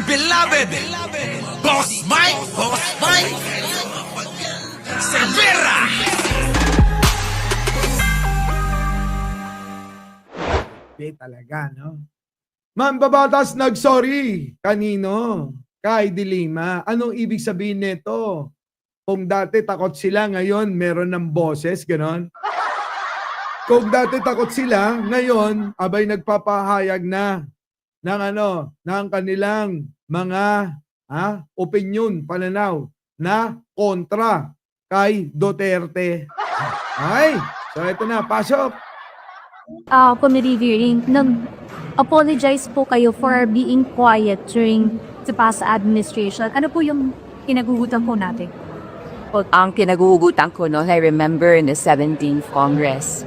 beloved Boss Mike Cervera. Talaga, no? Mambabatas nag-sorry. Kanino? Kay Dilima. Anong ibig sabihin nito? Kung dati takot sila, ngayon meron ng boses, ganon? Kung dati takot sila, ngayon, abay nagpapahayag na ng ng kanilang mga opinion, pananaw na kontra kay Duterte. Ay, so ito na, pasok. Committee hearing, nag-apologize po kayo for being quiet during the past administration. Ano po yung kinagugutan po natin? Ang kinagugutan ko, no, I remember in the 17th Congress,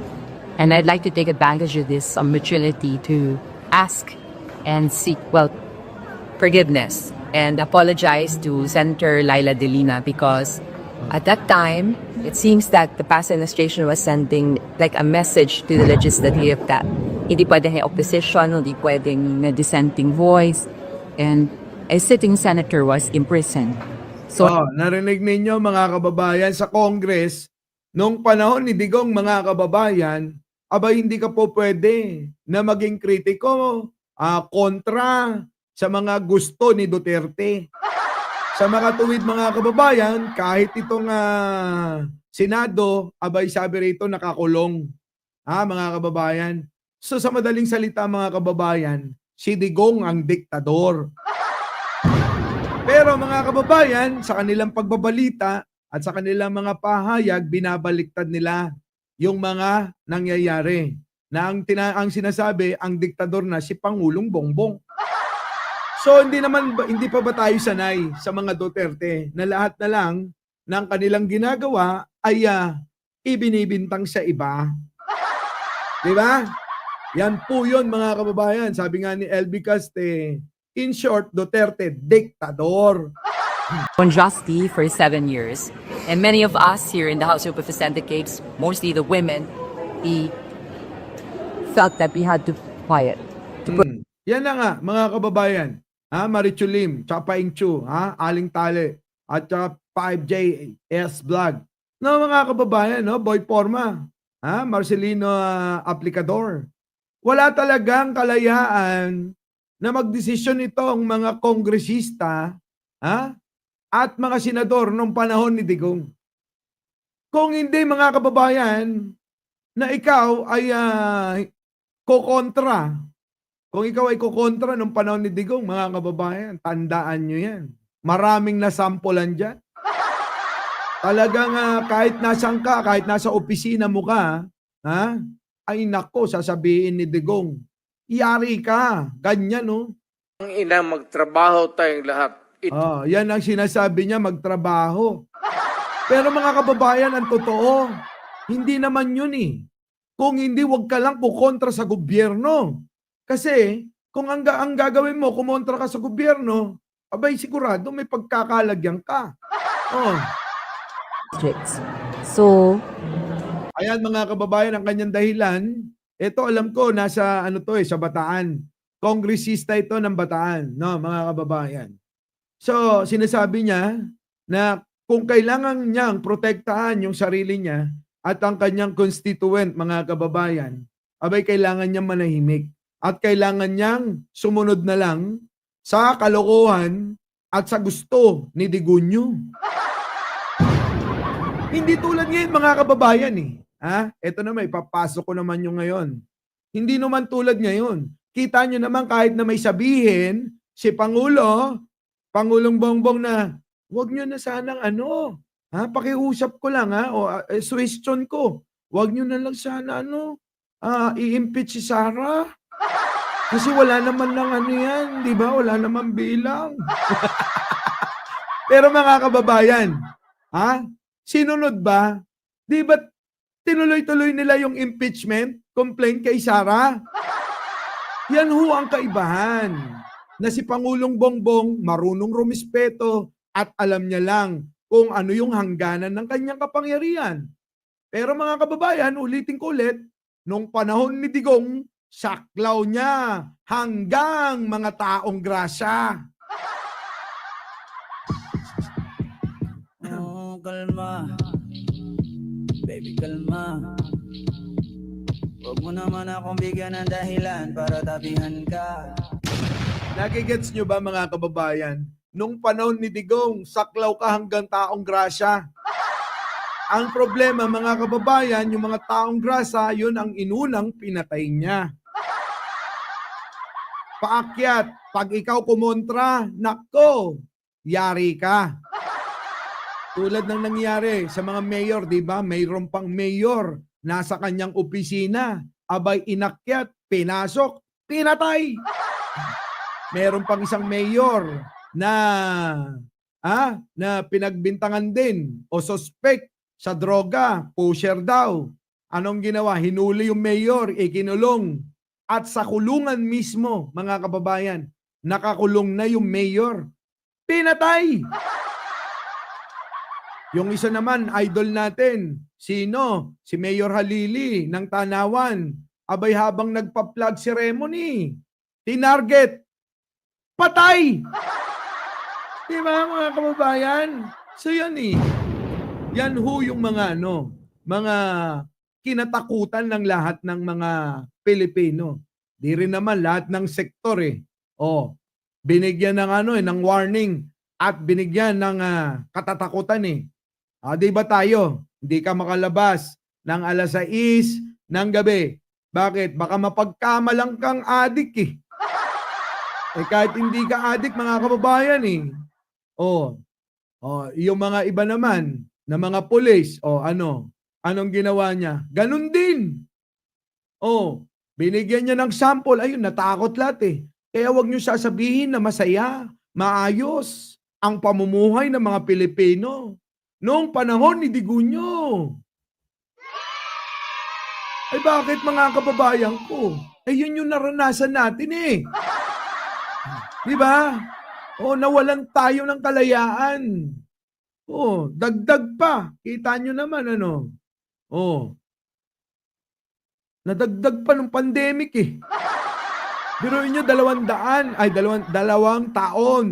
and I'd like to take advantage of this opportunity to ask and seek, forgiveness and apologize to Senator Laila De Lima because at that time, it seems that the past administration was sending like a message to the legislative that hindi pwedeng opposition, hindi pwedeng dissenting voice, and a sitting senator was imprisoned. So, narinig ninyo mga kababayan sa Congress, nung panahon ni Digong mga kababayan, abay hindi ka po pwede na maging kritiko kontra sa mga gusto ni Duterte. Sa mga tuwid mga kababayan, kahit itong Senado, abay sabi rito nakakulong. Mga kababayan. So sa madaling salita mga kababayan, si Digong ang diktador. Pero mga kababayan, sa kanilang pagbabalita at sa kanilang mga pahayag, binabaliktad nila yung mga nangyayari. Na ang sinasabi, ang diktador na si Pangulong Bongbong. So hindi pa ba tayo sanay sa mga Duterte na lahat na lang ng kanilang ginagawa ay ibinibintang sa iba? Di ba? Yan po yun mga kababayan. Sabi nga ni LB Caste, in short, Duterte, diktador. unjustly for 7 years. And many of us here in the House of Representatives, mostly the women, we felt that we had to quiet. Yan na nga, mga kababayan. Marichulim, tsaka Paing Chu, Aling Tale, at tsaka 5JS Vlog. No, mga kababayan, no? Boy Forma, Marcelino Aplicador. Wala talagang kalayaan na magdesisyon itong mga kongresista at mga senador nung panahon ni Digong. Kung hindi mga kababayan na ikaw ay kokontra, kung ikaw ay kukontra nung panahon ni Digong, mga kababayan, tandaan nyo yan. Maraming nasampulan dyan. Talagang kahit nasan ka, kahit nasa opisina mo ka, ay nako, sasabihin ni Digong, yari ka, ganyan, no? Ang ina, magtrabaho tayong lahat. Yan ang sinasabi niya, magtrabaho. Pero mga kababayan, ang totoo, hindi naman yun eh. Kung hindi, wag ka lang kukontra sa gobyerno. Kasi kung ang gagawin mo, kumontra ka sa gobyerno, abay sigurado may pagkakalagyan ka. So, ayan mga kababayan, ang kanyang dahilan, ito alam ko, nasa sa Bataan. Kongresista ito ng Bataan, no, mga kababayan. So, sinasabi niya na kung kailangan niyang protektahan yung sarili niya at ang kanyang constituent, mga kababayan, abay kailangan niyang manahimik. At kailangan niyang sumunod na lang sa kalokohan at sa gusto ni Digunyo. Hindi tulad ngayon mga kababayan eh. Ito na may papasok ko naman yung ngayon. Hindi naman tulad ngayon. Kita nyo naman kahit na may sabihin si Pangulong Bongbong na wag nyo na sanang pakiusap ko lang o suggestion ko. Wag nyo na lang sana i-impeach si Sara. Kasi wala naman ng yan, di ba? Wala naman bilang. Pero mga kababayan, sinunod ba? Di ba tinuloy-tuloy nila yung impeachment complaint kay Sara? Yan ho ang kaibahan. Na si Pangulong Bongbong marunong rumispeto at alam niya lang kung ano yung hangganan ng kanyang kapangyarihan. Pero mga kababayan, ulitin ko ulit, nung panahon ni Digong, saklaw niya hanggang mga taong grasya. kalma. Baby, kalma. Huwag mo naman akong bigyan ng dahilan para tabihan ka. Nagigets nyo ba mga kababayan? Nung panahon ni Digong, saklaw ka hanggang taong grasya. Ang problema mga kababayan, yung mga taong grasa, yun ang inunang pinatay niya. Paakyat, pag ikaw kumontra, nako, yari ka. Tulad ng nangyari sa mga mayor, di ba? Mayroon pang mayor, nasa kanyang opisina, abay inakyat, pinasok, pinatay. Meron pang isang mayor na pinagbintangan din o suspect sa droga, pusher daw. Anong ginawa? Hinuli yung mayor, ikinulong. At sa kulungan mismo, mga kababayan, nakakulong na yung mayor. Pinatay! Yung isa naman, idol natin. Sino? Si Mayor Halili ng Tanawan. Abay habang nagpa-flag ceremony, tinarget. Patay! Diba mga kababayan? So yan eh. Yan ho yung mga mga kinatakutan ng lahat ng mga Pilipino. Di rin naman lahat ng sektor eh. Binigyan ng ng warning at binigyan ng katatakutan eh. Di ba tayo? Hindi ka makalabas ng 6:00 ng gabi. Bakit? Baka mapagkamalang kang adik eh. Kahit hindi ka adik mga kababayan eh. Yung mga iba naman na mga pulis, anong ginawa niya? Ganun din. Binigyan niya ng sample, ayun, natakot lahat eh. Kaya wag niyo sasabihin na masaya, maayos ang pamumuhay ng mga Pilipino noong panahon ni Digunyo. Ay bakit mga kababayan ko? Yun yung naranasan natin eh. Di ba? Nawalan tayo ng kalayaan. Dagdag pa. Kita nyo naman nadagdag pa ng pandemic eh. Biruin nyo 200 taon.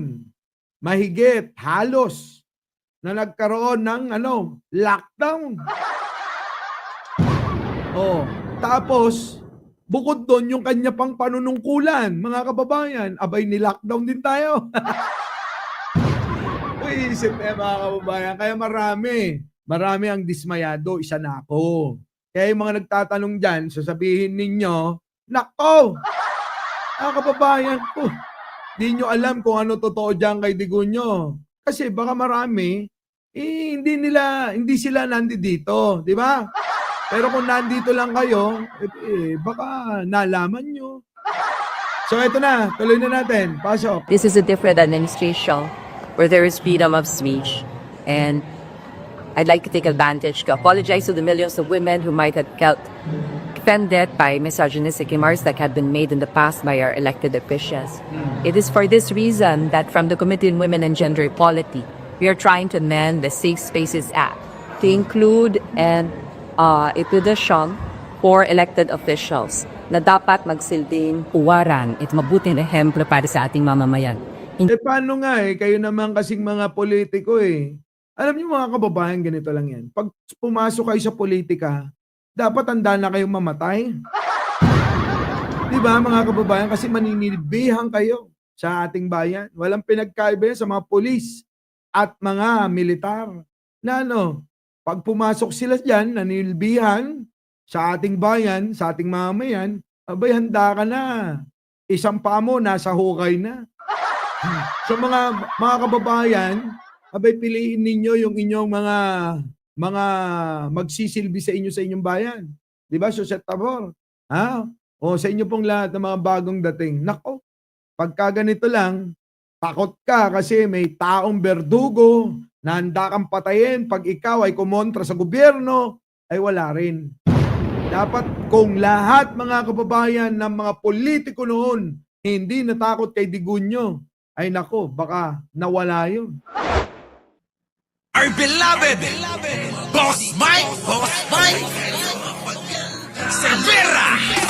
Mahigit, halos na nagkaroon ng lockdown. Tapos bukod doon yung kanya pang panunungkulan, mga kababayan, abay ni-lockdown din tayo. Isip mga kababayan, kaya marami ang dismayado, isa na ako. Kaya yung mga nagtatanong dyan, sasabihin ninyo, nako, mga kababayan ko, di nyo alam kung ano totoo dyan kay Digunyo. Kasi baka marami, hindi sila nandito, di ba? Pero kung nandito lang kayo, baka nalaman nyo. So ito na, tuloy na natin. Pasok. This is a different administration where there is freedom of speech. And I'd like to take advantage to apologize to the millions of women who might have felt offended by misogynistic remarks that had been made in the past by our elected officials. It is for this reason that from the Committee on Women and Gender Equality, we are trying to amend the Safe Spaces Act to include ipedasyon for elected officials na dapat magsilbing uwaran at mabuting ehemplo para sa ating mamamayan. Paano nga kayo naman kasing mga politiko eh. Alam niyo mga kababayan, ganito lang yan. Pag pumasok kayo sa politika, dapat handa na kayong mamatay. Diba mga kababayan? Kasi maninilbihan kayo sa ating bayan. Walang pinagkaiba sa mga pulis at mga militar na pag pumasok sila dyan, nanilbihan sa ating bayan, sa ating mamayan, abay handa ka na. Isang paa mo, nasa hukay na. So mga kababayan, abay piliin ninyo yung inyong mga magsisilbi sa inyong bayan. Di ba, Suset Tabor? Sa inyo pong lahat ng mga bagong dating. Nako, pagka ganito lang, takot ka kasi may taong berdugo na handa kang patayin pag ikaw ay kumontra sa gobyerno, ay wala rin. Dapat kung lahat mga kababayan ng mga politiko noon hindi natakot kay Digunyo, ay nako, baka nawala yun. Our beloved Boss Mike Cervera.